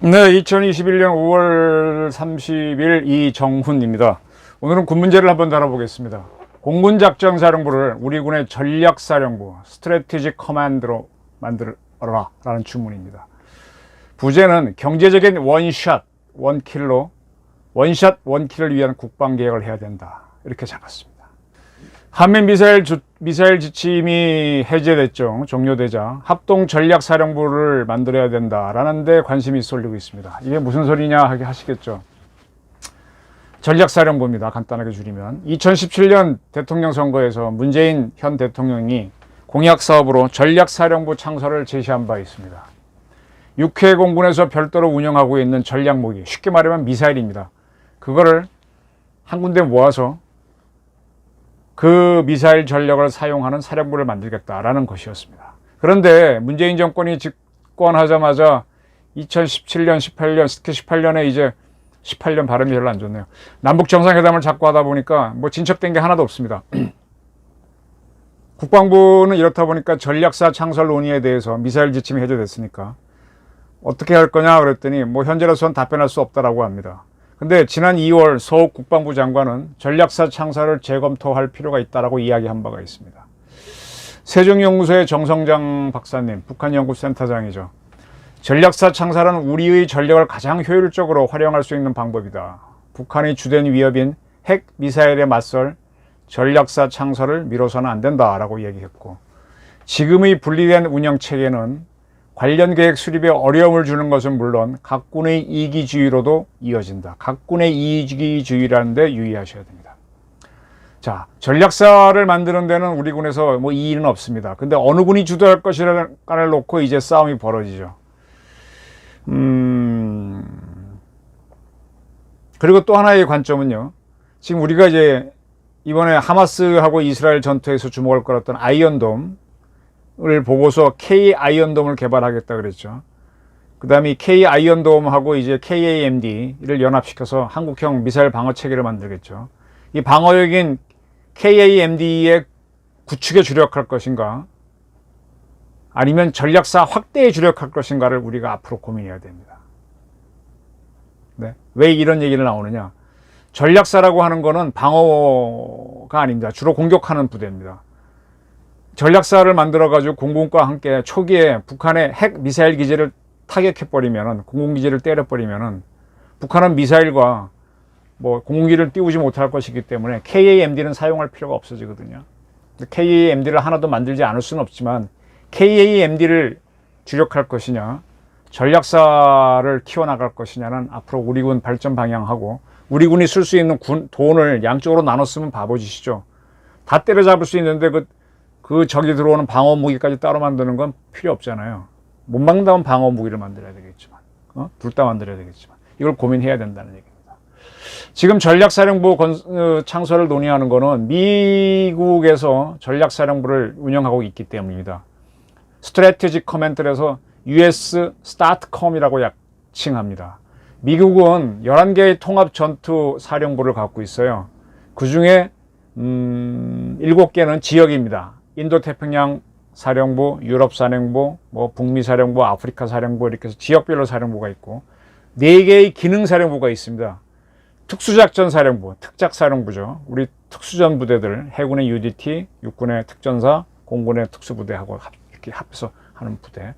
네, 2021년 5월 30일 이정훈입니다. 오늘은 군 문제를 한번 다뤄보겠습니다. 공군작전사령부를 우리 군의 전략사령부, 스트래티직 커맨드로 만들어라 라는 주문입니다. 부제는 경제적인 원샷, 원킬로, 원샷, 원킬을 위한 국방개혁을 해야 된다. 이렇게 잡았습니다. 한미 미사일 지침이 해제됐죠. 종료되자 합동전략사령부를 만들어야 된다라는 데 관심이 쏠리고 있습니다. 이게 무슨 소리냐 하시겠죠. 전략사령부입니다. 간단하게 줄이면 2017년 대통령 선거에서 문재인 현 대통령이 공약사업으로 전략사령부 창설을 제시한 바 있습니다. 육해 공군에서 별도로 운영하고 있는 전략무기, 쉽게 말하면 미사일입니다. 그거를 한 군데 모아서 그 미사일 전력을 사용하는 사령부를 만들겠다라는 것이었습니다. 그런데 문재인 정권이 집권하자마자 2017년, 18년, 특히 18년에 이제 18년 발음이 별로 안 좋네요. 남북 정상회담을 자꾸 하다 보니까 뭐 진척된 게 하나도 없습니다. 국방부는 이렇다 보니까 전략사 창설 논의에 대해서 미사일 지침이 해제됐으니까 어떻게 할 거냐 그랬더니 뭐 현재로서는 답변할 수 없다라고 합니다. 근데 지난 2월 서욱 국방부 장관은 전략사 창설을 재검토할 필요가 있다라고 이야기한 바가 있습니다. 세종연구소의 정성장 박사님, 북한연구센터장이죠. 전략사 창설은 우리의 전력을 가장 효율적으로 활용할 수 있는 방법이다. 북한의 주된 위협인 핵 미사일에 맞설 전략사 창설을 미뤄서는 안 된다라고 얘기했고, 지금의 분리된 운영체계는 관련 계획 수립에 어려움을 주는 것은 물론 각군의 이기주의로도 이어진다. 각군의 이기주의라는 데 유의하셔야 됩니다. 자, 전략사를 만드는 데는 우리 군에서 뭐 이의는 없습니다. 근데 어느 군이 주도할 것이라를 놓고 이제 싸움이 벌어지죠. 그리고 또 하나의 관점은요. 지금 우리가 이제 이번에 하마스하고 이스라엘 전투에서 주목을 끌었던 아이언돔 을 보고서 K 아이언돔을 개발하겠다 그랬죠. 그 다음에 K 아이언돔하고 이제 KAMD를 연합시켜서 한국형 미사일 방어 체계를 만들겠죠. 이 방어력인 KAMD의 구축에 주력할 것인가, 아니면 전략사 확대에 주력할 것인가를 우리가 앞으로 고민해야 됩니다. 네. 왜 이런 얘기를 나오느냐? 전략사라고 하는 거는 방어가 아닙니다. 주로 공격하는 부대입니다. 전략사를 만들어가지고 공군과 함께 초기에 북한의 핵 미사일 기지를 타격해버리면은, 공군기지를 때려버리면은, 북한은 미사일과 뭐 공군기를 띄우지 못할 것이기 때문에 KAMD는 사용할 필요가 없어지거든요. KAMD를 하나도 만들지 않을 수는 없지만, KAMD를 주력할 것이냐, 전략사를 키워나갈 것이냐는 앞으로 우리 군 발전 방향하고, 우리 군이 쓸 수 있는 돈을 양쪽으로 나눠 쓰면 바보짓이죠. 다 때려잡을 수 있는데 그 적이 들어오는 방어 무기까지 따로 만드는 건 필요 없잖아요. 못 막다운 방어 무기를 만들어야 되겠지만, 둘 다 만들어야 되겠지만, 이걸 고민해야 된다는 얘기입니다. 지금 전략사령부 창설을 논의하는 거는 미국에서 전략사령부를 운영하고 있기 때문입니다. 스트래티직 커맨드에서 US STATCOM이라고 칭합니다. 미국은 11개의 통합 전투 사령부를 갖고 있어요. 그 중에 7개는 지역입니다. 인도태평양 사령부, 유럽 사령부, 뭐 북미 사령부, 아프리카 사령부, 이렇게 해서 지역별로 사령부가 있고, 4개의 기능 사령부가 있습니다. 특수작전 사령부, 특작 사령부죠. 우리 특수전 부대들, 해군의 UDT, 육군의 특전사, 공군의 특수부대하고 이렇게 합해서 하는 부대.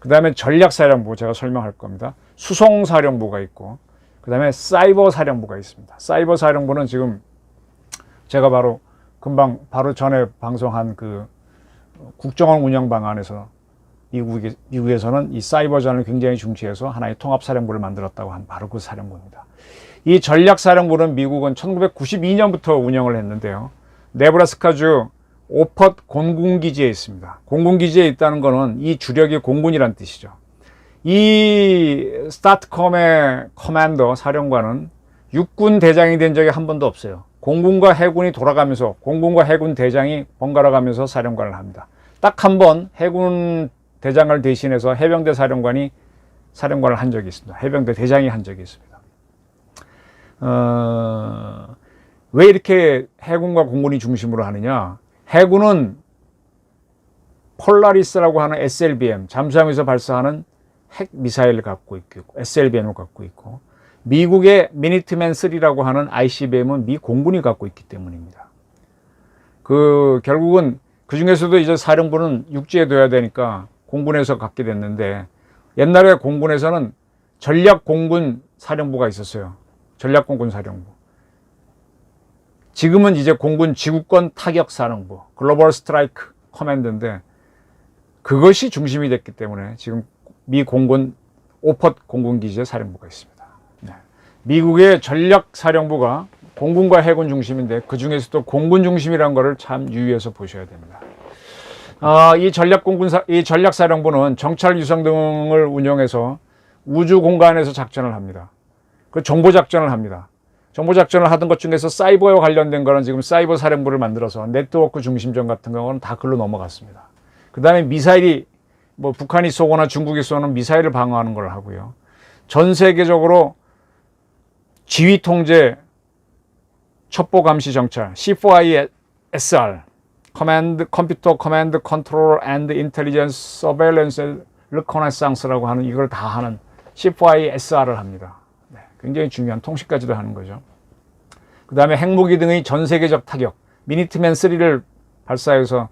그 다음에 전략사령부, 제가 설명할 겁니다. 수송사령부가 있고, 그 다음에 사이버 사령부가 있습니다. 사이버 사령부는 지금 제가 바로 전에 방송한 그 국정원 운영 방안에서 미국에서는 이 사이버전을 굉장히 중시해서 하나의 통합사령부를 만들었다고 한 바로 그 사령부입니다. 이 전략사령부는 미국은 1992년부터 운영을 했는데요. 네브라스카주 오펫 공군기지에 있습니다. 공군기지에 있다는 것은 이 주력이 공군이란 뜻이죠. 이 스타트컴의 커맨더 사령관은 육군 대장이 된 적이 한 번도 없어요. 공군과 해군이 돌아가면서, 공군과 해군 대장이 번갈아 가면서 사령관을 합니다. 딱 한 번 해군 대장을 대신해서 해병대 사령관이 사령관을 한 적이 있습니다. 해병대 대장이 한 적이 있습니다. 왜 이렇게 해군과 공군이 중심으로 하느냐? 해군은 폴라리스라고 하는 SLBM, 잠수함에서 발사하는 핵 미사일을 갖고 있고 SLBM을 갖고 있고 미국의 미니트맨 3라고 하는 ICBM은 미 공군이 갖고 있기 때문입니다. 결국은 그 중에서도 이제 사령부는 육지에 둬야 되니까 공군에서 갖게 됐는데 옛날에 공군에서는 전략공군 사령부가 있었어요. 전략공군 사령부. 지금은 이제 공군 지구권 타격 사령부, 글로벌 스트라이크 커맨드인데 그것이 중심이 됐기 때문에 지금 미 공군 오펫 공군기지에 사령부가 있습니다. 네. 미국의 전략사령부가 공군과 해군 중심인데 그 중에서도 공군 중심이라는 것을 참 유의해서 보셔야 됩니다. 이 전략사령부는 정찰 위성 등을 운영해서 우주 공간에서 작전을 합니다. 그 정보작전을 합니다. 정보작전을 하던 것 중에서 사이버와 관련된 거는 지금 사이버 사령부를 만들어서 네트워크 중심전 같은 경우는 다 글로 넘어갔습니다. 그 다음에 미사일이 북한이 쏘거나 중국이 쏘는 미사일을 방어하는 걸 하고요. 전 세계적으로 지휘 통제 첩보 감시 정찰 C4ISR 컴퓨터 커맨드 컨트롤 앤드 인텔리전스 서베일런스 르코네상스라고 하는 이걸 다 하는 C4ISR을 합니다. 네, 굉장히 중요한 통신까지도 하는 거죠. 그 다음에 핵무기 등의 전 세계적 타격 미니트맨 3를 발사해서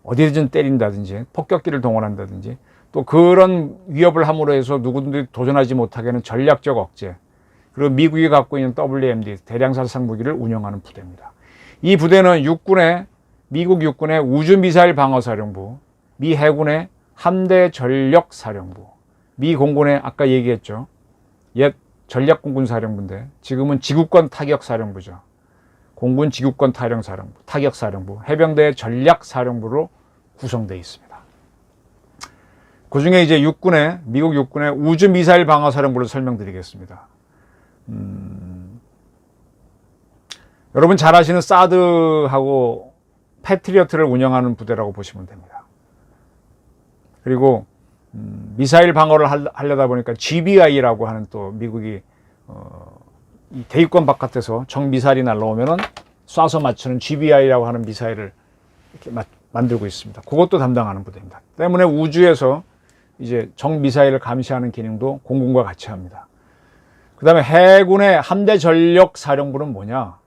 어디든 때린다든지 폭격기를 동원한다든지 또 그런 위협을 함으로 해서 누구든지 도전하지 못하게 하는 전략적 억제 그리고 미국이 갖고 있는 WMD 대량살상 무기를 운영하는 부대입니다. 이 부대는 미국 육군의 우주미사일 방어사령부, 미 해군의 함대 전력사령부, 미 공군의 아까 얘기했죠. 옛 전략공군사령부인데 지금은 지구권 타격사령부죠. 공군 지구권 타격사령부, 해병대 전략사령부로 구성되어 있습니다. 그 중에 이제 미국 육군의 우주미사일 방어사령부를 설명드리겠습니다. 여러분 잘 아시는 사드하고 패트리어트를 운영하는 부대라고 보시면 됩니다. 그리고 미사일 방어를 하려다 보니까 GBI라고 하는 또 미국이 이 대위권 바깥에서 적 미사일이 날라오면은 쏴서 맞추는 GBI라고 하는 미사일을 이렇게 만들고 있습니다. 그것도 담당하는 부대입니다. 때문에 우주에서 이제 적 미사일을 감시하는 기능도 공군과 같이 합니다. 그 다음에 해군의 함대 전력 사령부는 뭐냐?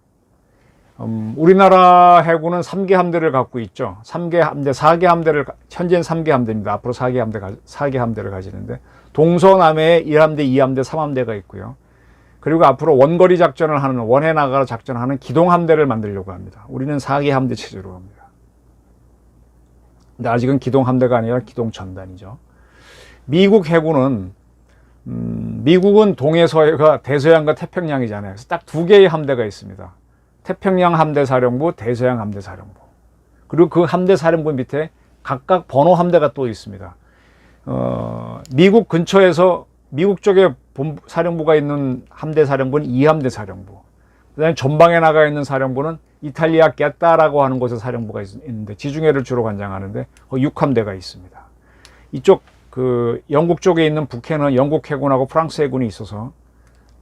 우리나라 해군은 3개 함대를 갖고 있죠. 3개 함대, 4개 함대를, 현재는 3개 함대입니다. 앞으로 4개 함대를 가지는데, 동서남해에 1함대, 2함대, 3함대가 있고요. 그리고 앞으로 원거리 작전을 하는, 원해 나가 작전하는 기동함대를 만들려고 합니다. 우리는 4개 함대 체제로 합니다. 근데 아직은 기동함대가 아니라 기동전단이죠. 미국 해군은, 미국은 동해서해가 대서양과 태평양이잖아요. 그래서 딱 2개의 함대가 있습니다. 태평양 함대 사령부, 대서양 함대 사령부. 그리고 그 함대 사령부 밑에 각각 번호 함대가 또 있습니다. 미국 근처에서 미국 쪽에 사령부가 있는 함대 사령부는 2함대 사령부. 그다음에 전방에 나가 있는 사령부는 이탈리아 게따라고 하는 곳에 사령부가 있는데 지중해를 주로 관장하는데 6함대가 있습니다. 이쪽 영국 쪽에 있는 북해는 영국 해군하고 프랑스 해군이 있어서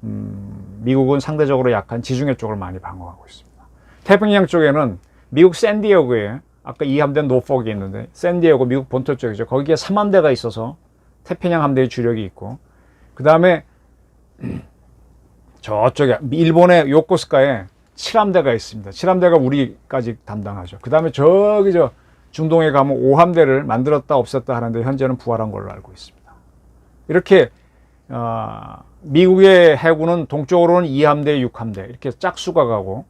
미국은 상대적으로 약한 지중해 쪽을 많이 방어하고 있습니다. 태평양 쪽에는 미국 샌디에고에 아까 2함대 노폭이 있는데 샌디에고 미국 본토 쪽이죠. 거기에 3함대가 있어서 태평양 함대의 주력이 있고 그 다음에 저쪽에 일본의 요코스카에 7함대가 있습니다. 7함대가 우리까지 담당하죠. 그 다음에 중동에 가면 5함대를 만들었다 없앴다 하는데 현재는 부활한 걸로 알고 있습니다. 이렇게 미국의 해군은 동쪽으로는 2함대, 6함대 이렇게 짝수가 가고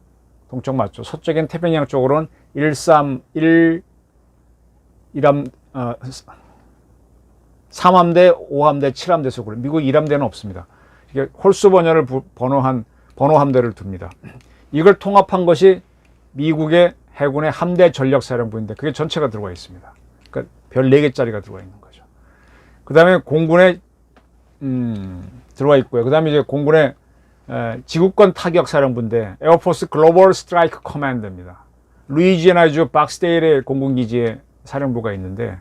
동쪽 맞죠. 서쪽엔 태평양 쪽으로는 3함대, 5함대, 7함대 속으로 미국 1함대는 없습니다. 이게 홀수 번호를 번호 함대를 둡니다. 이걸 통합한 것이 미국의 해군의 함대 전력사령부인데 그게 전체가 들어가 있습니다. 그러니까 별 4개짜리가 들어가 있는 거죠. 그 다음에 공군에 들어와 있고요. 그 다음에 이제 공군의 지구권 타격사령부인데 에어포스 글로벌 스트라이크 커맨드입니다. 루이지애나주 박스데일의 공군기지에 사령부가 있는데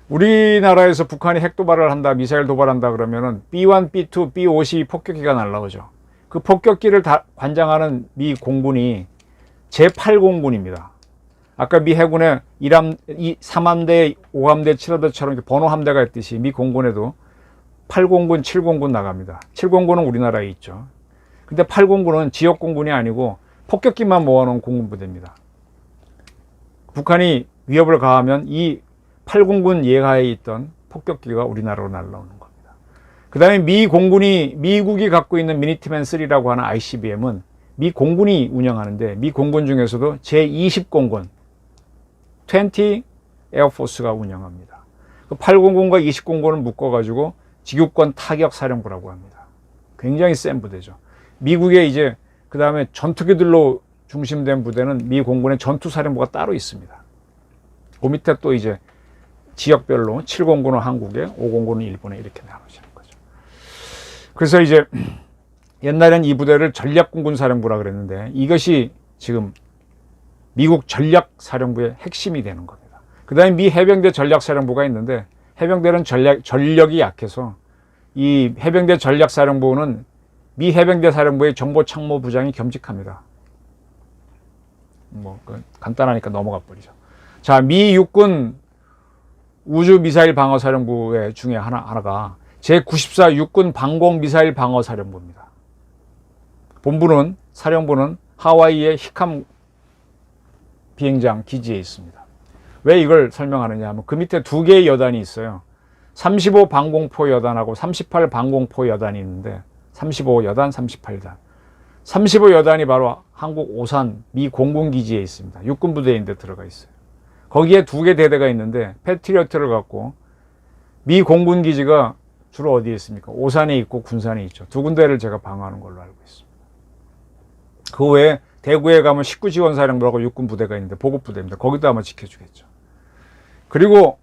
우리나라에서 북한이 핵 도발을 한다, 미사일 도발한다 그러면은 B1, B2, B52 폭격기가 날라오죠. 그 폭격기를 다 관장하는 미 공군이 제8공군입니다. 아까 미 해군의 3함대, 5함대, 7함대처럼 번호 함대가 있듯이 미 공군에도 8공군, 7공군 나갑니다. 7공군은 우리나라에 있죠. 근데 8공군은 지역공군이 아니고 폭격기만 모아놓은 공군부대입니다. 북한이 위협을 가하면 이 8공군 예하에 있던 폭격기가 우리나라로 날라오는 겁니다. 그 다음에 미국이 갖고 있는 미니트맨 3라고 하는 ICBM은 미 공군이 운영하는데 미 공군 중에서도 제20공군 20 에어포스가 운영합니다. 그 8공군과 20공군을 묶어가지고 지구권 타격 사령부라고 합니다. 굉장히 센 부대죠. 미국의 이제 그 다음에 전투기들로 중심된 부대는 미 공군의 전투사령부가 따로 있습니다. 그 밑에 또 이제 지역별로 7공군은 한국에, 5공군은 일본에 이렇게 나눠지는 거죠. 그래서 이제 옛날엔 이 부대를 전략공군사령부라 그랬는데 이것이 지금 미국 전략사령부의 핵심이 되는 겁니다. 그 다음에 미 해병대 전략사령부가 있는데 해병대는 전력이 약해서 이 해병대 전략사령부는 미 해병대 사령부의 정보참모부장이 겸직합니다. 간단하니까 넘어가 버리죠. 자, 미 육군 우주미사일 방어사령부의 중에 하나가 제94 육군 방공미사일 방어사령부입니다. 사령부는 하와이의 히캄 비행장 기지에 있습니다. 왜 이걸 설명하느냐 하면 그 밑에 두 개의 여단이 있어요. 35 방공포 여단하고 38 방공포 여단이 있는데 35 여단, 38단. 35 여단이 바로 한국 오산 미 공군기지에 있습니다. 육군부대인데 들어가 있어요. 거기에 두 개 대대가 있는데 패트리어트를 갖고 미 공군기지가 주로 어디에 있습니까? 오산에 있고 군산에 있죠. 두 군데를 제가 방어하는 걸로 알고 있습니다. 그 외에 대구에 가면 19지원사령부라고 육군부대가 있는데 보급부대입니다. 거기도 아마 지켜주겠죠. 그리고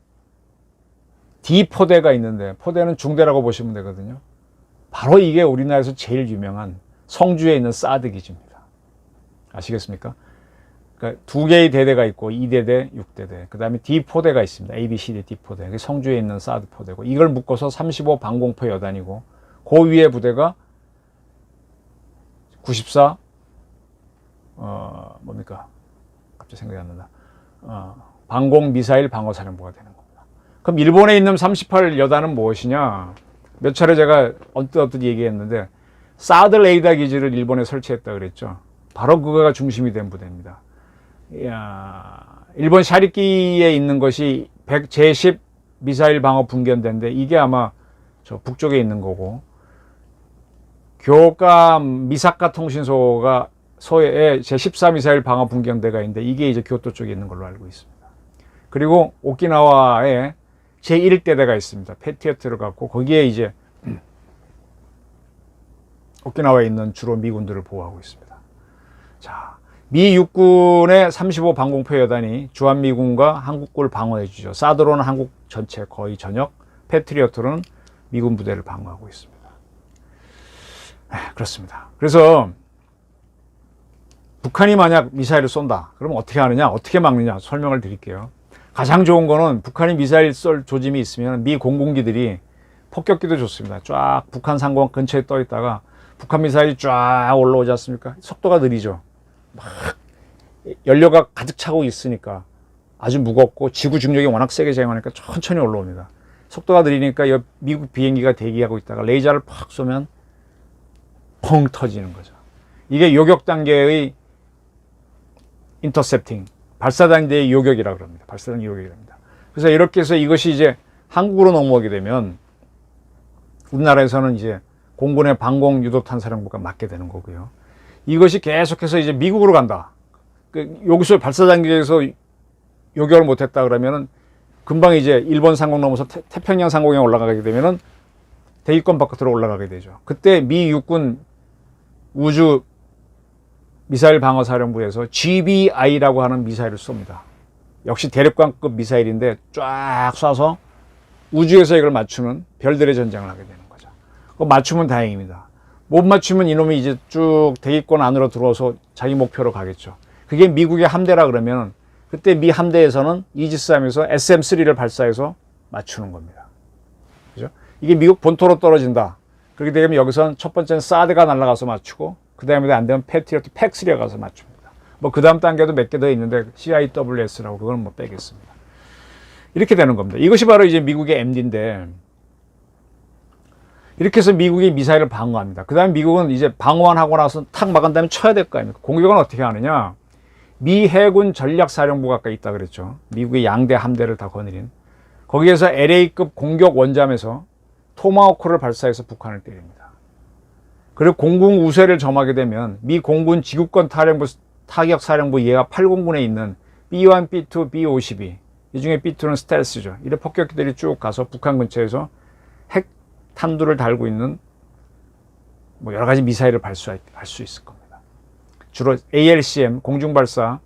D포대가 있는데 포대는 중대라고 보시면 되거든요. 바로 이게 우리나라에서 제일 유명한 성주에 있는 사드 기지입니다. 아시겠습니까? 그러니까 두 개의 대대가 있고 2대대, 6대대. 그 다음에 D포대가 있습니다. ABCD D포대. 성주에 있는 사드 포대고 이걸 묶어서 35 방공포 여단이고 그 위에 부대가 94 뭡니까? 갑자기 생각이 안 난다. 방공미사일 방어사령부가 되는 겁니다. 그럼 일본에 있는 38 여단은 무엇이냐? 몇 차례 제가 언뜻 얘기했는데 사드 레이더 기지를 일본에 설치했다 그랬죠. 바로 그거가 중심이 된 부대입니다. 일본 샤리키에 있는 것이 제10 미사일 방어 분견대인데 이게 아마 저 북쪽에 있는 거고 교감 미사카 통신소가 소에 제14 미사일 방어 분견대가 있는데 이게 이제 교토 쪽에 있는 걸로 알고 있습니다. 그리고 오키나와에 제1대대가 있습니다. 패트리어트를 갖고 거기에 이제 오키나와에 있는 주로 미군들을 보호하고 있습니다. 자, 미 육군의 35 방공포 여단이 주한미군과 한국군을 방어해 주죠. 사드로는 한국 전체 거의 전역, 패트리어트로는 미군 부대를 방어하고 있습니다. 그렇습니다. 그래서 북한이 만약 미사일을 쏜다. 그러면 어떻게 하느냐? 어떻게 막느냐? 설명을 드릴게요. 가장 좋은 거는 북한이 미사일 쏠 조짐이 있으면 미 공군기들이 폭격기도 좋습니다. 쫙 북한 상공 근처에 떠 있다가 북한 미사일이 쫙 올라오지 않습니까? 속도가 느리죠. 막 연료가 가득 차고 있으니까 아주 무겁고 지구 중력이 워낙 세게 작용하니까 천천히 올라옵니다. 속도가 느리니까 미국 비행기가 대기하고 있다가 레이저를 팍 쏘면 펑 터지는 거죠. 이게 요격 단계의 인터셉팅, 발사 단계의 요격이라고 합니다. 발사 단계 요격이랍니다. 그래서 이렇게 해서 이것이 이제 한국으로 넘어오게 되면 우리나라에서는 이제 공군의 방공 유도탄 사령부가 맡게 되는 거고요. 이것이 계속해서 이제 미국으로 간다. 여기서 발사 단계에서 요격을 못했다 그러면은 금방 이제 일본 상공 넘어서 태평양 상공에 올라가게 되면은 대기권 바깥으로 올라가게 되죠. 그때 미 육군 우주 미사일 방어사령부에서 GBI라고 하는 미사일을 쏩니다. 역시 대륙간급 미사일인데 쫙 쏴서 우주에서 이걸 맞추는 별들의 전쟁을 하게 되는 거죠. 그거 맞추면 다행입니다. 못 맞추면 이놈이 이제 쭉 대기권 안으로 들어와서 자기 목표로 가겠죠. 그게 미국의 함대라 그러면 그때 미 함대에서는 이지스함에서 SM-3를 발사해서 맞추는 겁니다. 그죠? 이게 미국 본토로 떨어진다. 그렇게 되면 여기서는 첫 번째는 사드가 날아가서 맞추고 그 다음에 안 되면 패트리어트 팩3에 가서 맞춥니다. 뭐 그 다음 단계도 몇 개 더 있는데 CIWS라고 그건 뭐 빼겠습니다. 이렇게 되는 겁니다. 이것이 바로 이제 미국의 MD인데 이렇게 해서 미국이 미사일을 방어합니다. 그 다음에 미국은 이제 방어만 하고 나서 탁 막은 다음에 쳐야 될 거 아닙니까? 공격은 어떻게 하느냐? 미 해군 전략사령부가 아까 있다 그랬죠. 미국의 양대 함대를 다 거느린. 거기에서 LA급 공격 원잠에서 토마호크를 발사해서 북한을 때립니다. 그리고 공군 우세를 점하게 되면 미 공군 지구권 타격사령부 예하 8공군에 있는 B1, B2, B52, 이 중에 B2는 스텔스죠. 이런 폭격기들이 쭉 가서 북한 근처에서 핵 탄두를 달고 있는 뭐 여러 가지 미사일을 발사할 수 있을 겁니다. 주로 ALCM 공중발사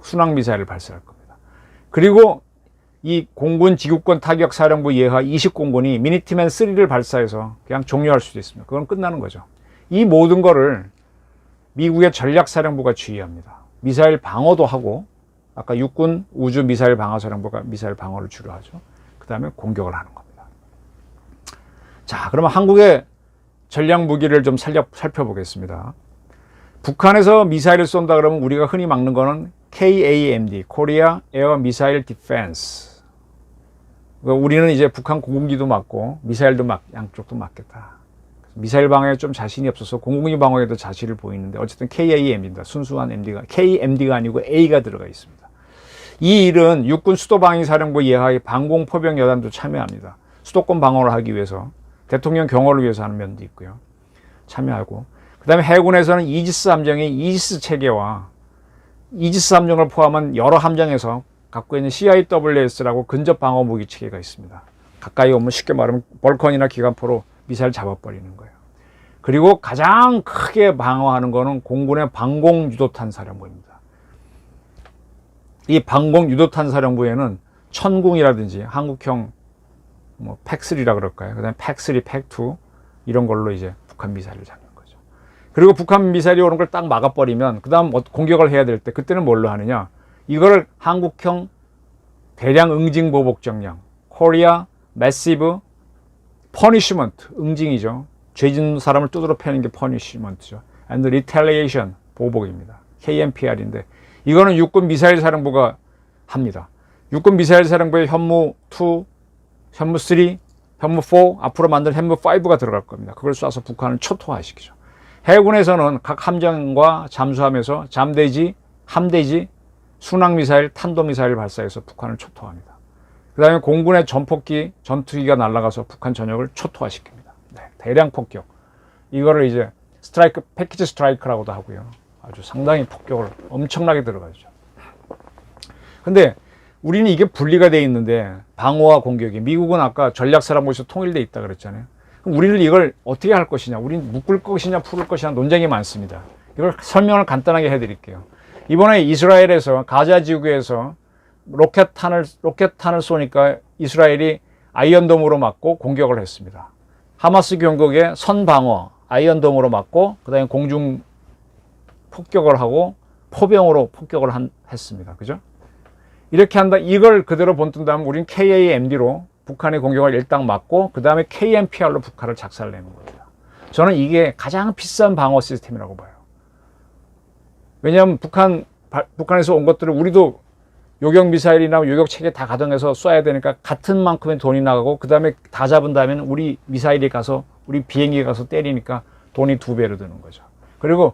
순항 미사일을 발사할 겁니다. 그리고 이 공군 지구권 타격사령부 예하 20공군이 미니티맨 3를 발사해서 그냥 종료할 수도 있습니다. 그건 끝나는 거죠. 이 모든 거를 미국의 전략사령부가 지휘합니다. 미사일 방어도 하고, 아까 육군 우주 미사일 방어사령부가 미사일 방어를 주로 하죠. 그 다음에 공격을 하는 겁니다. 자, 그러면 한국의 전략 무기를 좀 살펴보겠습니다. 북한에서 미사일을 쏜다 그러면 우리가 흔히 막는 거는 KAMD, Korea Air Missile Defense. 우리는 이제 북한 공군기도 맞고 미사일도 양쪽도 맞겠다. 미사일 방어에 좀 자신이 없어서 공군기 방어에도 자신을 보이는데 어쨌든 KAMD입니다. 순수한 MD가 KMD가 아니고 A가 들어가 있습니다. 이 일은 육군 수도방위사령부 예하의 방공포병 여단도 참여합니다. 수도권 방어를 하기 위해서 대통령 경호를 위해서 하는 면도 있고요. 참여하고 그 다음에 해군에서는 이지스 함정의 이지스 체계와 이지스 함정을 포함한 여러 함정에서 갖고 있는 CIWS라고 근접 방어 무기 체계가 있습니다. 가까이 오면 쉽게 말하면 벌컨이나 기관포로 미사일 잡아버리는 거예요. 그리고 가장 크게 방어하는 거는 공군의 방공유도탄 사령부입니다. 이 방공유도탄 사령부에는 천궁이라든지 한국형 뭐 팩3라 그럴까요? 그 다음에 팩3, 팩2 이런 걸로 이제 북한 미사일을 잡는 거죠. 그리고 북한 미사일이 오는 걸 딱 막아버리면 그 다음 공격을 해야 될 때 그때는 뭘로 하느냐? 이거를 한국형 대량 응징 보복 정량, 코리아 매시브 퍼니시먼트, 응징이죠. 죄 짓는 사람을 두드러 패는 게 퍼니시먼트죠. and retaliation, 보복입니다. KMPR인데 이거는 육군 미사일 사령부가 합니다. 육군 미사일 사령부의 현무 2, 현무 3, 현무 4, 앞으로 만들 현무 5가 들어갈 겁니다. 그걸 쏴서 북한을 초토화시키죠. 해군에서는 각 함정과 잠수함에서 잠대지, 함대지, 순항미사일, 탄도미사일 발사해서 북한을 초토화합니다. 그 다음에 공군의 전폭기, 전투기가 날아가서 북한 전역을 초토화시킵니다. 네, 대량 폭격. 이거를 이제 스트라이크, 패키지 스트라이크라고도 하고요. 아주 상당히 폭격을 엄청나게 들어가죠. 근데 우리는 이게 분리가 돼 있는데 방어와 공격이 미국은 아까 전략사령부에서 통일돼 있다 그랬잖아요. 그럼 우리는 이걸 어떻게 할 것이냐, 우리는 묶을 것이냐 풀을 것이냐 논쟁이 많습니다. 이걸 설명을 간단하게 해드릴게요. 이번에 이스라엘에서 가자 지구에서 로켓탄을 쏘니까 이스라엘이 아이언돔으로 맞고 공격을 했습니다. 하마스 경국의 선방어 아이언돔으로 맞고 그 다음에 공중 폭격을 하고 포병으로 폭격을 했습니다. 그죠? 이렇게 한다. 이걸 그대로 본뜬다면 우리는 KAMD로 북한의 공격을 일단 막고 그 다음에 KMPR로 북한을 작살내는 겁니다. 저는 이게 가장 비싼 방어 시스템이라고 봐요. 왜냐하면 북한에서 온 것들을 우리도 요격 미사일이나 요격 체계 다 가동해서 쏴야 되니까 같은 만큼의 돈이 나가고 그 다음에 다 잡은 다음에는 우리 미사일이 가서 우리 비행기가 가서 때리니까 돈이 2배로 드는 거죠. 그리고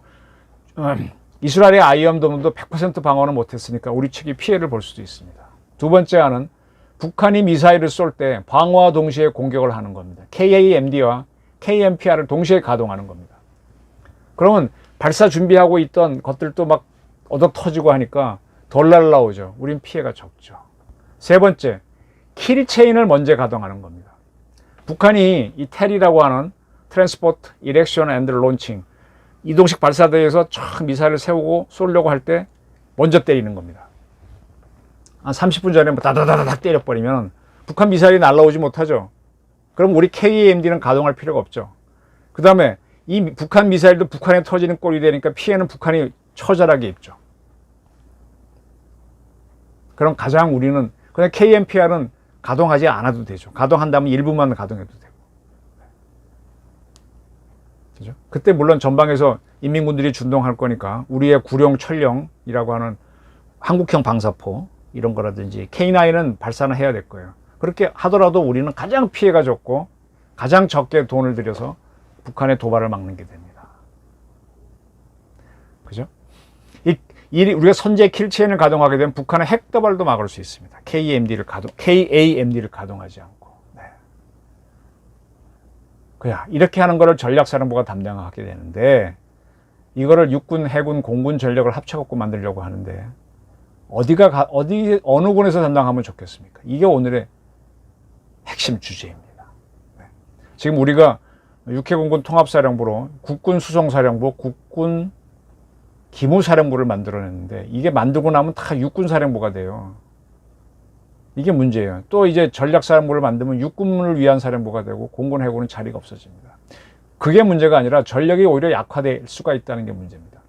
이스라엘의 아이언돔도 100% 방어는 못했으니까 우리 측이 피해를 볼 수도 있습니다. 두 번째 하는 북한이 미사일을 쏠 때 방어와 동시에 공격을 하는 겁니다. KAMD와 KMPR을 동시에 가동하는 겁니다. 그러면 발사 준비하고 있던 것들도 막 얻어 터지고 하니까 덜 날라오죠. 우린 피해가 적죠. 세 번째, 킬체인을 먼저 가동하는 겁니다. 북한이 이 텔이라고 하는 트랜스포트, 이렉션 앤드 론칭 이동식 발사대에서 촥 미사일을 세우고 쏘려고 할 때 먼저 때리는 겁니다. 한 30분 전에 다다다닥 때려버리면 북한 미사일이 날아오지 못하죠. 그럼 우리 KAMD는 가동할 필요가 없죠. 그 다음에 이 북한 미사일도 북한에 터지는 꼴이 되니까 피해는 북한이 처절하게 입죠. 그럼 가장 우리는 그냥 KMPR은 가동하지 않아도 되죠. 가동한다면 일부만 가동해도 되고. 그죠? 그때 물론 전방에서 인민군들이 준동할 거니까 우리의 구룡, 철령이라고 하는 한국형 방사포 이런 거라든지 K9은 발사는 해야 될 거예요. 그렇게 하더라도 우리는 가장 피해가 적고 가장 적게 돈을 들여서 북한의 도발을 막는 게 됩니다. 그죠? 우리가 선제 킬체인을 가동하게 되면 북한의 핵 도발도 막을 수 있습니다. KAMD를 가동하지 않고. 네. 이렇게 하는 거를 전략사령부가 담당하게 되는데, 이거를 육군, 해군, 공군 전력을 합쳐갖고 만들려고 하는데, 어느 군에서 담당하면 좋겠습니까? 이게 오늘의 핵심 주제입니다. 네. 지금 우리가 육해공군 통합사령부로 국군 수송사령부, 국군 기무사령부를 만들어냈는데, 이게 만들고 나면 다 육군사령부가 돼요. 이게 문제예요. 또 이제 전략사령부를 만들면 육군을 위한 사령부가 되고 공군, 해군은 자리가 없어집니다. 그게 문제가 아니라 전력이 오히려 약화될 수가 있다는 게 문제입니다.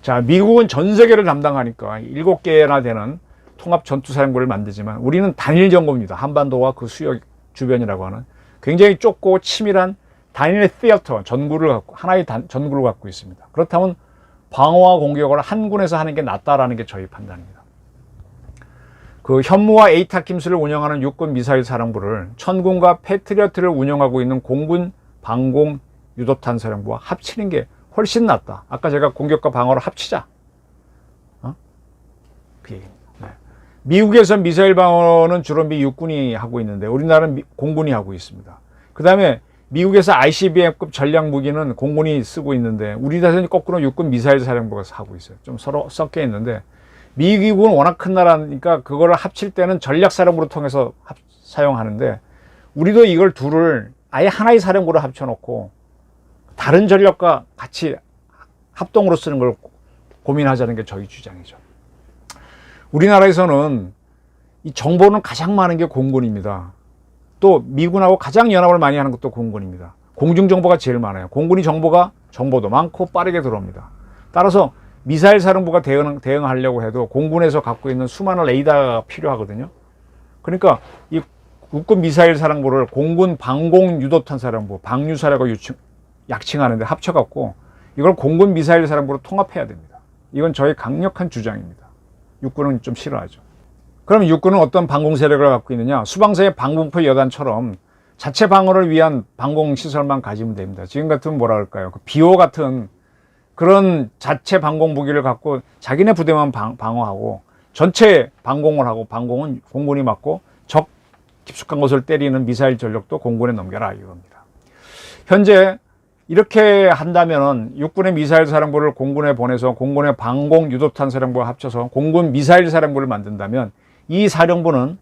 자, 미국은 전 세계를 담당하니까 7개나 되는 통합 전투사령부를 만들지만 우리는 단일 정보입니다. 한반도와 그 수역 주변이라고 하는 굉장히 좁고 치밀한 단일 시어터, 하나의 전구를 갖고 있습니다. 그렇다면 방어와 공격을 한 군에서 하는 게 낫다라는 게 저희 판단입니다. 그 현무와 에이타킴스를 운영하는 육군 미사일 사령부를 천군과 패트리어트를 운영하고 있는 공군 방공 유도탄 사령부와 합치는 게 훨씬 낫다. 아까 제가 공격과 방어를 합치자. 그 얘기입니다. 네. 미국에서 미사일 방어는 주로 미 육군이 하고 있는데 우리나라는 공군이 하고 있습니다. 그 다음에 미국에서 ICBM급 전략 무기는 공군이 쓰고 있는데 우리나라는 거꾸로 육군 미사일 사령부가 하고 있어요. 좀 서로 섞여 있는데 미국은 워낙 큰 나라니까 그거를 합칠 때는 전략 사령부를 통해서 사용하는데 우리도 이걸 둘을 아예 하나의 사령부로 합쳐놓고 다른 전력과 같이 합동으로 쓰는 걸 고민하자는 게 저희 주장이죠. 우리나라에서는 이 정보는 가장 많은 게 공군입니다. 또 미군하고 가장 연합을 많이 하는 것도 공군입니다. 공중정보가 제일 많아요. 공군이 정보도 많고 빠르게 들어옵니다. 따라서 미사일 사령부가 대응하려고 해도 공군에서 갖고 있는 수많은 레이더가 필요하거든요. 그러니까 이 육군 미사일 사령부를 공군 방공 유도탄 사령부, 방유사라고 약칭하는데 합쳐갖고 이걸 공군 미사일 사령부로 통합해야 됩니다. 이건 저희 강력한 주장입니다. 육군은 좀 싫어하죠. 그럼 육군은 어떤 방공 세력을 갖고 있느냐? 수방사의 방공포 여단처럼 자체 방어를 위한 방공 시설만 가지면 됩니다. 지금 같으면 뭐라 그럴까요? 그 비호 같은 그런 자체 방공 무기를 갖고 자기네 부대만 방어하고 전체 방공을 하고 방공은 공군이 맡고 적 깊숙한 곳을 때리는 미사일 전력도 공군에 넘겨라 이겁니다. 현재 이렇게 한다면은 육군의 미사일 사령부를 공군에 보내서 공군의 방공 유도탄 사령부와 합쳐서 공군 미사일 사령부를 만든다면 이 사령부는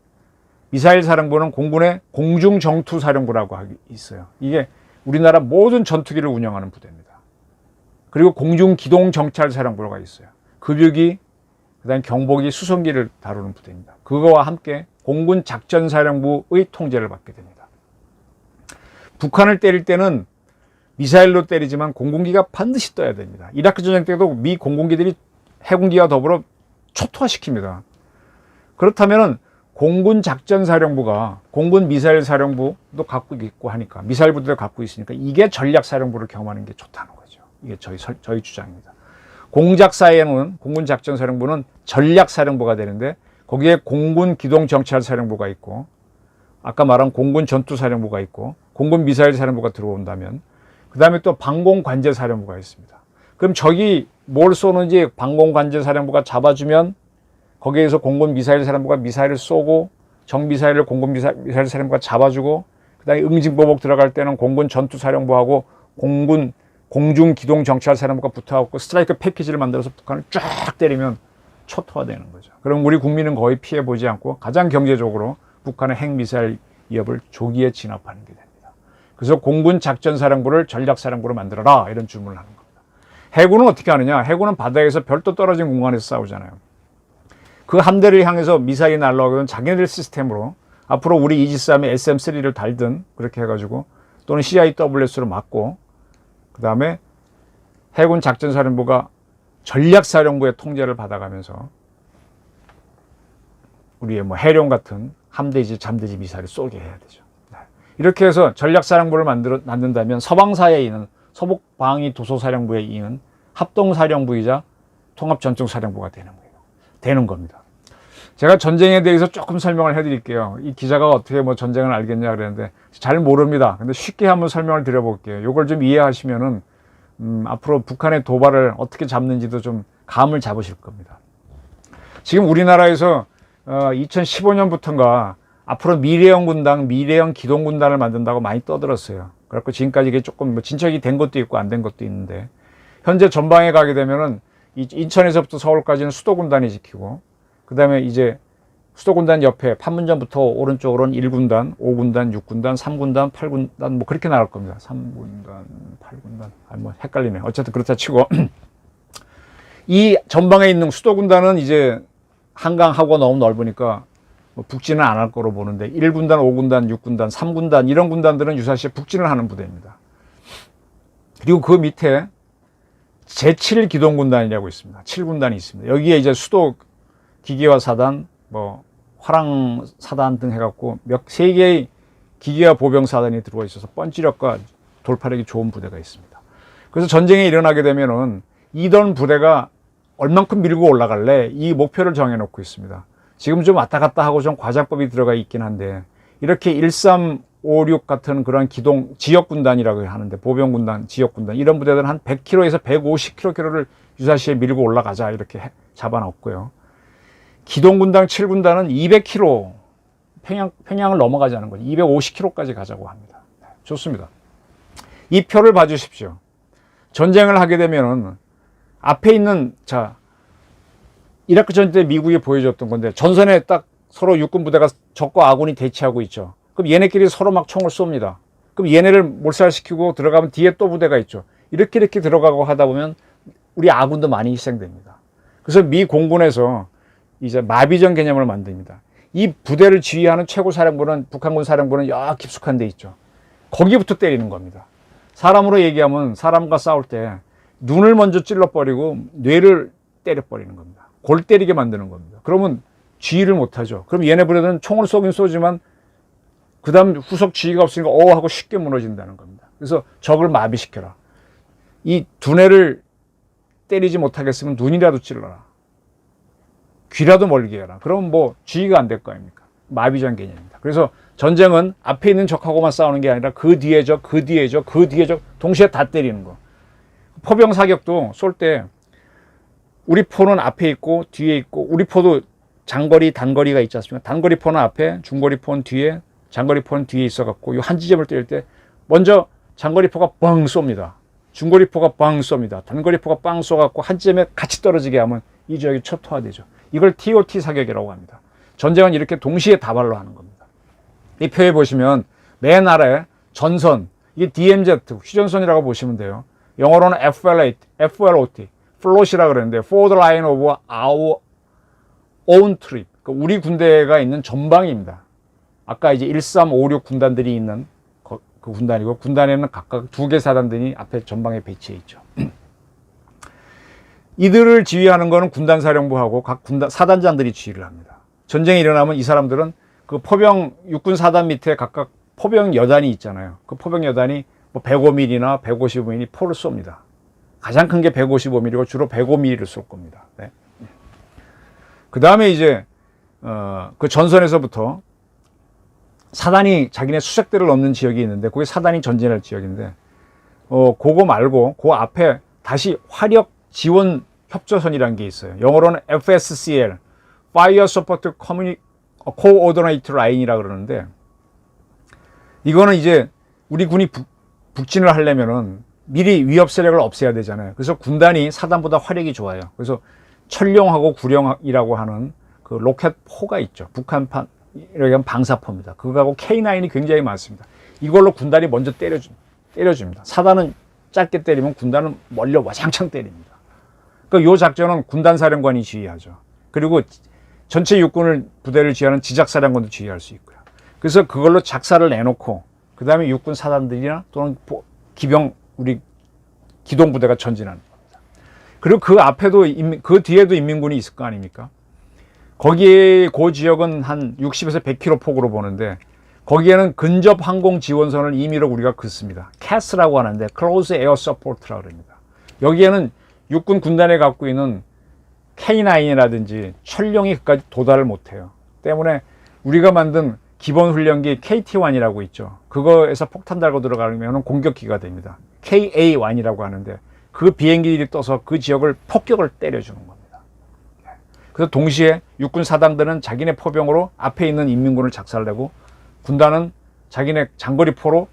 미사일 사령부는 공군의 공중 정투 사령부라고 있어요. 이게 우리나라 모든 전투기를 운영하는 부대입니다. 그리고 공중 기동 정찰 사령부가 있어요. 급유기, 그다음 경보기, 수송기를 다루는 부대입니다. 그거와 함께 공군 작전 사령부의 통제를 받게 됩니다. 북한을 때릴 때는 미사일로 때리지만 공군기가 반드시 떠야 됩니다. 이라크 전쟁 때도 미 공군기들이 해군기와 더불어 초토화시킵니다. 그렇다면 공군 작전사령부가 공군 미사일 사령부도 갖고 있고 하니까 미사일 부대도 갖고 있으니까 이게 전략사령부를 겸하는 게 좋다는 거죠. 이게 저희 주장입니다. 공작사에는 공군 작전사령부는 전략사령부가 되는데 거기에 공군 기동정찰사령부가 있고 아까 말한 공군 전투사령부가 있고 공군 미사일 사령부가 들어온다면 그 다음에 또 방공관제사령부가 있습니다. 그럼 적이 뭘 쏘는지 방공관제사령부가 잡아주면 거기에서 공군 미사일 사령부가 미사일을 쏘고 정미사일을 공군 미사일 사령부가 잡아주고 그 다음에 응징보복 들어갈 때는 공군 전투사령부하고 공군 공중기동정찰사령부가 붙어갖고 스트라이크 패키지를 만들어서 북한을 쫙 때리면 초토화되는 거죠. 그럼 우리 국민은 거의 피해보지 않고 가장 경제적으로 북한의 핵미사일 위협을 조기에 진압하는 게 됩니다. 그래서 공군 작전사령부를 전략사령부로 만들어라 이런 주문을 하는 겁니다. 해군은 어떻게 하느냐? 해군은 바다에서 별도 떨어진 공간에서 싸우잖아요. 그 함대를 향해서 미사일이 날라오면 자기네들 시스템으로 앞으로 우리 이지스함에 SM-3를 달든 그렇게 해가지고 또는 CIWS로 맞고 그 다음에 해군 작전사령부가 전략사령부의 통제를 받아가면서 우리의 뭐 해룡 같은 함대지 잠대지 미사일을 쏘게 해야 되죠. 이렇게 해서 전략사령부를 만든다면 서방사에 있는 서북방위 도소사령부에 있는 합동사령부이자 통합전투사령부가 되는 겁니다. 제가 전쟁에 대해서 조금 설명을 해드릴게요. 이 기자가 어떻게 뭐 전쟁을 알겠냐 그랬는데 잘 모릅니다. 근데 쉽게 한번 설명을 드려볼게요. 이걸 좀 이해하시면은 앞으로 북한의 도발을 어떻게 잡는지도 좀 감을 잡으실 겁니다. 지금 우리나라에서 2015년부터인가 앞으로 미래형 군단, 미래형 기동군단을 만든다고 많이 떠들었어요. 그래갖고 지금까지 이게 조금 뭐 진척이 된 것도 있고 안 된 것도 있는데, 현재 전방에 가게 되면은 인천에서부터 서울까지는 수도군단이 지키고, 그 다음에 이제 수도군단 옆에 판문점부터 오른쪽으로는 1군단, 5군단, 6군단, 3군단, 8군단 뭐 그렇게 나갈 겁니다. 3군단, 8군단, 뭐 헷갈리네. 어쨌든 그렇다 치고 이 전방에 있는 수도군단은 이제 한강하고 너무 넓으니까 뭐 북진은 안 할 거로 보는데 1군단, 5군단, 6군단, 3군단 이런 군단들은 유사시에 북진을 하는 부대입니다. 그리고 그 밑에 제7기동군단이라고 있습니다. 7군단이 있습니다. 여기에 이제 수도 기계화 사단, 뭐 화랑 사단 등 해갖고 세 개의 기계화 보병 사단이 들어와 있어서 펀치력과 돌파력이 좋은 부대가 있습니다. 그래서 전쟁이 일어나게 되면은 이던 부대가 얼만큼 밀고 올라갈래? 이 목표를 정해놓고 있습니다. 지금 좀 왔다 갔다 하고 좀 과장법이 들어가 있긴 한데, 이렇게 1356 같은 그런 기동 지역군단이라고 하는데, 보병군단, 지역군단 이런 부대들은 한 100km에서 150km를 유사시에 밀고 올라가자 이렇게 잡아놓고요. 기동군단 7군단은 200km 평양을 넘어가자는 거죠. 250km까지 가자고 합니다. 좋습니다. 이 표를 봐주십시오. 전쟁을 하게 되면은 앞에 있는, 자, 이라크 전쟁 때 미국이 보여줬던 건데, 전선에 딱 서로 육군 부대가 적과 아군이 대치하고 있죠. 그럼 얘네끼리 서로 막 총을 쏩니다. 그럼 얘네를 몰살시키고 들어가면 뒤에 또 부대가 있죠. 이렇게 들어가고 하다 보면 우리 아군도 많이 희생됩니다. 그래서 미 공군에서 이제 마비전 개념을 만듭니다. 이 부대를 지휘하는 최고 사령부는, 북한군 사령부는 깊숙한 데 있죠. 거기부터 때리는 겁니다. 사람으로 얘기하면 사람과 싸울 때 눈을 먼저 찔러버리고 뇌를 때려버리는 겁니다. 골 때리게 만드는 겁니다. 그러면 지휘를 못하죠. 그럼 얘네 부대는 총을 쏘긴 쏘지만 그 다음 후속 지휘가 없으니까 하고 쉽게 무너진다는 겁니다. 그래서 적을 마비시켜라. 이 두뇌를 때리지 못하겠으면 눈이라도 찔러라. 귀라도 멀게 해라. 그러면 뭐 지휘가 안 될 거 아닙니까? 마비전 개념입니다. 그래서 전쟁은 앞에 있는 적하고만 싸우는 게 아니라 그 뒤에 적, 그 뒤에 적, 그 뒤에 적 동시에 다 때리는 거. 포병 사격도 쏠 때 우리 포는 앞에 있고 뒤에 있고, 우리 포도 장거리, 단거리가 있지 않습니까? 단거리 포는 앞에, 중거리 포는 뒤에, 장거리 포는 뒤에 있어갖고 이 한 지점을 때릴 때 먼저 장거리 포가 뻥 쏩니다. 중거리 포가 빵 쏩니다. 단거리 포가 빵 쏘갖고 한 지점에 같이 떨어지게 하면 이 지역이 초토화되죠. 이걸 TOT 사격이라고 합니다. 전쟁은 이렇게 동시에 다발로 하는 겁니다. 이 표에 보시면 맨 아래 전선, 이게 DMZ, 휴전선이라고 보시면 돼요. 영어로는 FLOT, 플롯이라고 그러는데 For the line of our own trip, 그러니까 우리 군대가 있는 전방입니다. 아까 이제 1356 군단들이 있는 그 군단이고, 군단에는 각각 2개 사단들이 앞에 전방에 배치해 있죠. 이들을 지휘하는 거는 군단사령부하고 각 군단 사단장들이 지휘를 합니다. 전쟁이 일어나면 이 사람들은 그 포병 육군 사단 밑에 각각 포병 여단이 있잖아요. 그 포병 여단이 뭐 105mm나 155mm 포를 쏩니다. 가장 큰 게 155mm고 주로 105mm를 쏠 겁니다. 네. 그 다음에 이제 그 전선에서부터 사단이 자기네 수색대를 넣는 지역이 있는데, 그게 사단이 전진할 지역인데, 그거 말고 그 앞에 다시 화력 지원 협조선이라는 게 있어요. 영어로는 FSCL, Fire Support Coordinate Line이라고 그러는데, 이거는 이제 우리 군이 북진을 하려면은 미리 위협 세력을 없애야 되잖아요. 그래서 군단이 사단보다 화력이 좋아요. 그래서 천룡하고 구룡이라고 하는 그 로켓포가 있죠. 북한판 이렇게 하면 방사포입니다. 그거하고 K9이 굉장히 많습니다. 이걸로 군단이 먼저 때려줍니다. 사단은 짧게 때리면 군단은 멀리 와장창 때립니다. 그러니까 이 작전은 군단사령관이 지휘하죠. 그리고 전체 육군을 부대를 지휘하는 지작사령관도 지휘할 수 있고요. 그래서 그걸로 작사를 내놓고 그 다음에 육군 사단들이나 또는 기병 우리 기동부대가 전진하는 겁니다. 그리고 그 앞에도 그 뒤에도 인민군이 있을 거 아닙니까? 거기에 그 지역은 한 60에서 100km 폭으로 보는데, 거기에는 근접 항공 지원선을 임의로 우리가 긋습니다. CAS라고 하는데 Close Air Support라고 합니다. 여기에는 육군 군단에 갖고 있는 K9이라든지 천룡이 그까지 도달을 못해요. 때문에 우리가 만든 기본 훈련기 KT-1이라고 있죠. 그거에서 폭탄 달고 들어가면 공격기가 됩니다. KA-1이라고 하는데 그 비행기들이 떠서 그 지역을 폭격을 때려주는 겁니다. 그래서 동시에 육군 사단들은 자기네 포병으로 앞에 있는 인민군을 작살내고, 군단은 자기네 장거리포로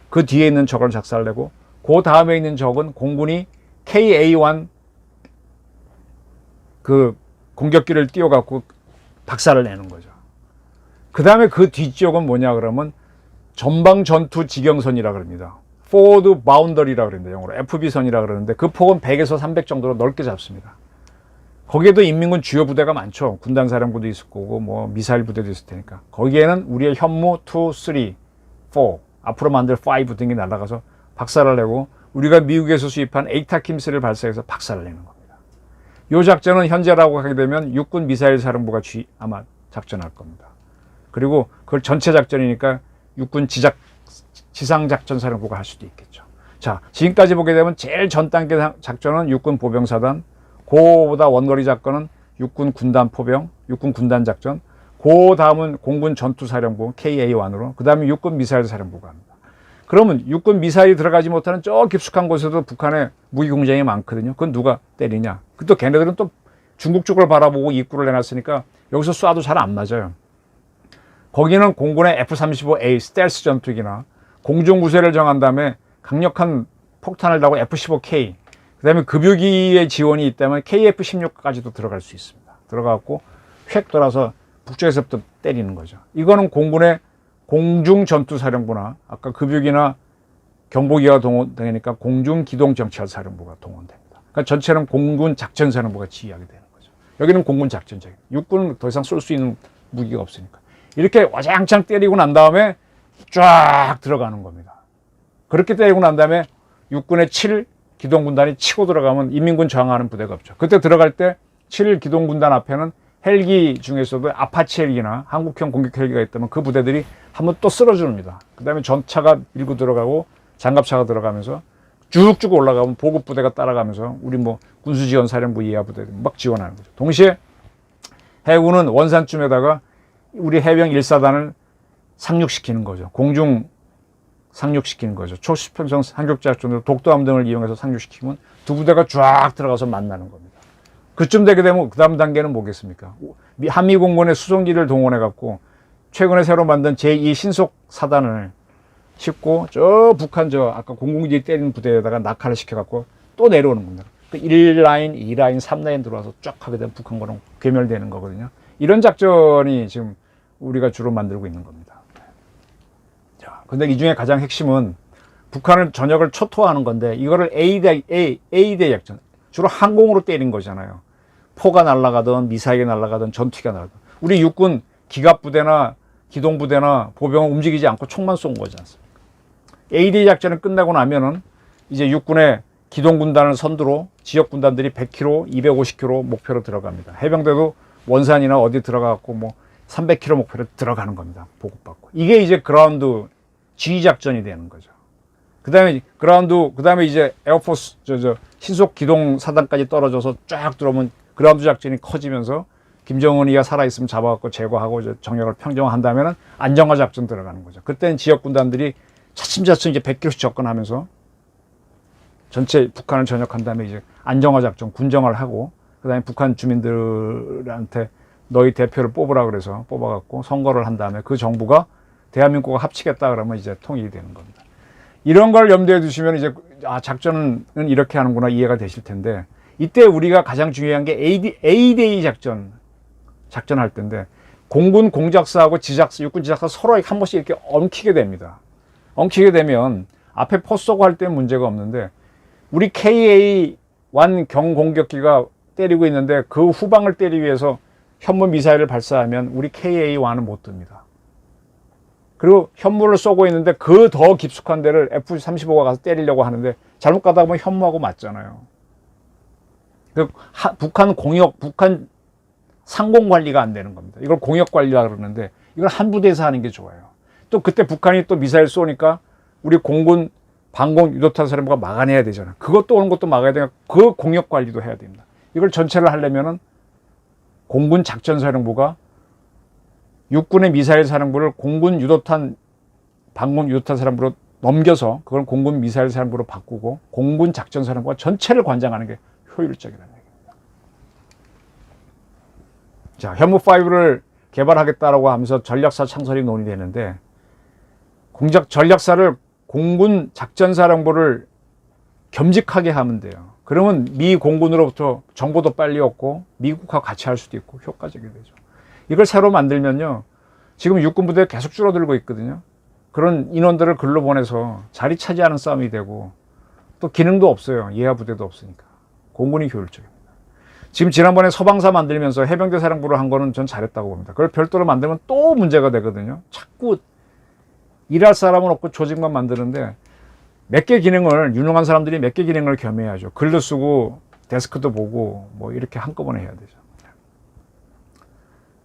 그 뒤에 있는 적을 작살내고, 그 다음에 있는 적은 공군이 KA-1 그 공격기를 띄워갖고 박살을 내는 거죠. 그 다음에 그 뒤쪽은 뭐냐 그러면 전방 전투 지경선이라 그럽니다. Forward Boundary라 그럽니다. 영어로 FB선이라 그러는데 그 폭은 100에서 300 정도로 넓게 잡습니다. 거기에도 인민군 주요 부대가 많죠. 군단사령부도 있을 거고 뭐 미사일 부대도 있을 테니까. 거기에는 우리의 현무 2, 3, 4 앞으로 만들 5 등이 날아가서 박살을 내고, 우리가 미국에서 수입한 에이타킴스를 발사해서 박살을 내는 겁니다. 이 작전은 현재라고 하게 되면 육군 미사일 사령부가 아마 작전할 겁니다. 그리고 그걸 전체 작전이니까 육군 지상작전사령부가 할 수도 있겠죠. 자, 지금까지 보게 되면 제일 전 단계 작전은 육군 보병사단, 그보다 원거리 작전은 육군 군단 포병, 육군 군단 작전, 그 다음은 공군 전투사령부 KA-1으로, 그 다음에 육군 미사일 사령부가 합니다. 그러면 육군 미사일이 들어가지 못하는 저 깊숙한 곳에도 북한의 무기 공장이 많거든요. 그건 누가 때리냐? 또 걔네들은 또 중국 쪽을 바라보고 입구를 내놨으니까 여기서 쏴도 잘 안 맞아요. 거기는 공군의 F-35A 스텔스 전투기나 공중무쇠를 정한 다음에 강력한 폭탄을 달고 F-15K, 그 다음에 급유기의 지원이 있다면 KF-16까지도 들어갈 수 있습니다. 들어가고 휙 돌아서 북쪽에서부터 때리는 거죠. 이거는 공군의 공중전투사령부나 아까 급유기나 경보기가 동원되니까 공중기동정찰사령부가 동원됩니다. 그러니까 전체는 공군작전사령부가 지휘하게 되는 거죠. 여기는 공군작전장입니다. 육군은 더 이상 쏠 수 있는 무기가 없으니까. 이렇게 와장창 때리고 난 다음에 쫙 들어가는 겁니다. 그렇게 때리고 난 다음에 육군의 7 기동군단이 치고 들어가면 인민군 저항하는 부대가 없죠. 그때 들어갈 때 7 기동군단 앞에는 헬기 중에서도 아파치 헬기나 한국형 공격 헬기가 있다면 그 부대들이 한번 또 쓸어줍니다. 그 다음에 전차가 밀고 들어가고 장갑차가 들어가면서 쭉쭉 올라가면 보급부대가 따라가면서 우리 뭐 군수지원사령부 이하 부대들이 막 지원하는 거죠. 동시에 해군은 원산쯤에다가 우리 해병 1사단을 상륙시키는 거죠. 공중 상륙시키는 거죠. 초수평성 상륙작전으로 독도함 등을 이용해서 상륙시키면 두 부대가 쫙 들어가서 만나는 겁니다. 그쯤 되게 되면 그 다음 단계는 뭐겠습니까? 한미공군의 수송기를 동원해갖고 최근에 새로 만든 제2 신속사단을 싣고 저 북한 아까 공군기지 때리는 부대에다가 낙하를 시켜갖고 또 내려오는 겁니다. 그 1라인, 2라인, 3라인 들어와서 쫙 하게 되면 북한과는 괴멸되는 거거든요. 이런 작전이 지금 우리가 주로 만들고 있는 겁니다. 자, 근데 이 중에 가장 핵심은 북한은 전역을 초토화하는 건데 이거를 A대 작전, 주로 항공으로 때린 거잖아요. 포가 날아가든 미사일이 날아가든 전투기가 날아가든. 우리 육군 기갑부대나 기동부대나 보병은 움직이지 않고 총만 쏜 거지 않습니까? A-Day 작전을 끝나고 나면은 이제 육군의 기동군단을 선두로 지역군단들이 100km, 250km 목표로 들어갑니다. 해병대도 원산이나 어디 들어가갖고 뭐 300km 목표로 들어가는 겁니다. 보급받고. 이게 이제 그라운드 지휘작전이 되는 거죠. 그 다음에 이제 에어포스, 신속 기동 사단까지 떨어져서 쫙 들어오면 그라운드 작전이 커지면서 김정은이가 살아있으면 잡아갖고 제거하고 이제 정역을 평정화한다면은 안정화 작전 들어가는 거죠. 그때는 지역군단들이 차츰차츰 이제 100km씩 접근하면서 전체 북한을 전역한 다음에 이제 안정화 작전, 군정화를 하고, 그 다음에 북한 주민들한테 너희 대표를 뽑으라 그래서 뽑아갖고 선거를 한 다음에 그 정부가 대한민국과 합치겠다 그러면 이제 통일이 되는 겁니다. 이런 걸 염두에 두시면 이제 작전은 이렇게 하는구나 이해가 되실 텐데, 이때 우리가 가장 중요한 게 A-Day 작전할 때인데, 공군 공작사하고 지작사, 육군 지작사 서로 한 번씩 이렇게 엉키게 됩니다. 엉키게 되면 앞에 포 쏘고 할 때 문제가 없는데, 우리 KA-1 경공격기가 때리고 있는데 그 후방을 때리기 위해서 현무 미사일을 발사하면 우리 KA-1은 못 뜹니다. 그리고 현무를 쏘고 있는데 그 더 깊숙한 데를 F-35가 가서 때리려고 하는데 잘못 가다 보면 현무하고 맞잖아요. 북한 상공 관리가 안 되는 겁니다. 이걸 공역 관리라 그러는데 이걸 한 부대에서 하는 게 좋아요. 또 그때 북한이 또 미사일 쏘니까 우리 공군 방공 유도탄 사령부가 막아내야 되잖아요. 그것도 오는 것도 막아야 되니까 그 공역 관리도 해야 됩니다. 이걸 전체를 하려면은 공군 작전사령부가 육군의 미사일 사령부를 공군 유도탄 방공 유도탄 사령부로 넘겨서 그걸 공군 미사일 사령부로 바꾸고 공군 작전사령부가 전체를 관장하는 게 효율적이라는 얘기입니다. 자, 현무5를 개발하겠다라고 하면서 전략사 창설이 논의되는데 전략사를 공군 작전사령부를 겸직하게 하면 돼요. 그러면 미 공군으로부터 정보도 빨리 얻고 미국과 같이 할 수도 있고 효과적이 되죠. 이걸 새로 만들면요. 지금 육군 부대 계속 줄어들고 있거든요. 그런 인원들을 글로 보내서 자리 차지하는 싸움이 되고 또 기능도 없어요. 예하 부대도 없으니까. 공군이 효율적입니다. 지금 지난번에 서방사 만들면서 해병대 사령부를 한 거는 전 잘했다고 봅니다. 그걸 별도로 만들면 또 문제가 되거든요. 자꾸 일할 사람은 없고 조직만 만드는데 몇 개 기능을 유능한 사람들이 몇 개 기능을 겸해야죠. 글도 쓰고 데스크도 보고 뭐 이렇게 한꺼번에 해야 되죠.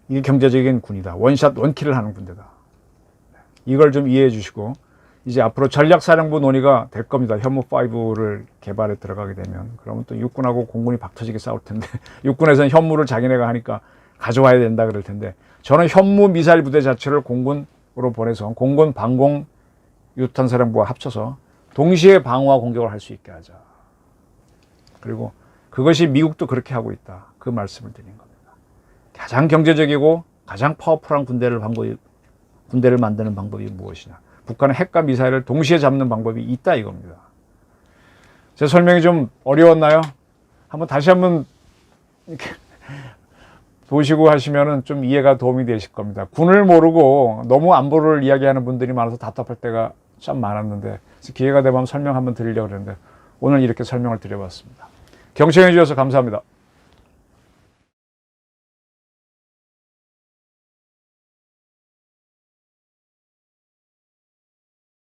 이게 경제적인 군이다. 원샷 원킬을 하는 군대다. 이걸 좀 이해해 주시고 이제 앞으로 전략사령부 논의가 될 겁니다. 현무5를 개발에 들어가게 되면 그러면 또 육군하고 공군이 박터지게 싸울 텐데 육군에서는 현무를 자기네가 하니까 가져와야 된다 그럴 텐데 저는 현무 미사일 부대 자체를 공군으로 보내서 공군 방공 유탄사령부와 합쳐서 동시에 방어와 공격을 할 수 있게 하자. 그리고 그것이 미국도 그렇게 하고 있다. 그 말씀을 드린 겁니다. 가장 경제적이고 가장 파워풀한 군대를 만드는 방법이 무엇이냐. 북한은 핵과 미사일을 동시에 잡는 방법이 있다 이겁니다. 제 설명이 좀 어려웠나요? 다시 한번 이렇게 보시고 하시면은 좀 이해가 도움이 되실 겁니다. 군을 모르고 너무 안보를 이야기하는 분들이 많아서 답답할 때가 참 많았는데 기회가 되면 설명 한번 드리려고 그랬는데 오늘 이렇게 설명을 드려봤습니다. 경청해 주셔서 감사합니다.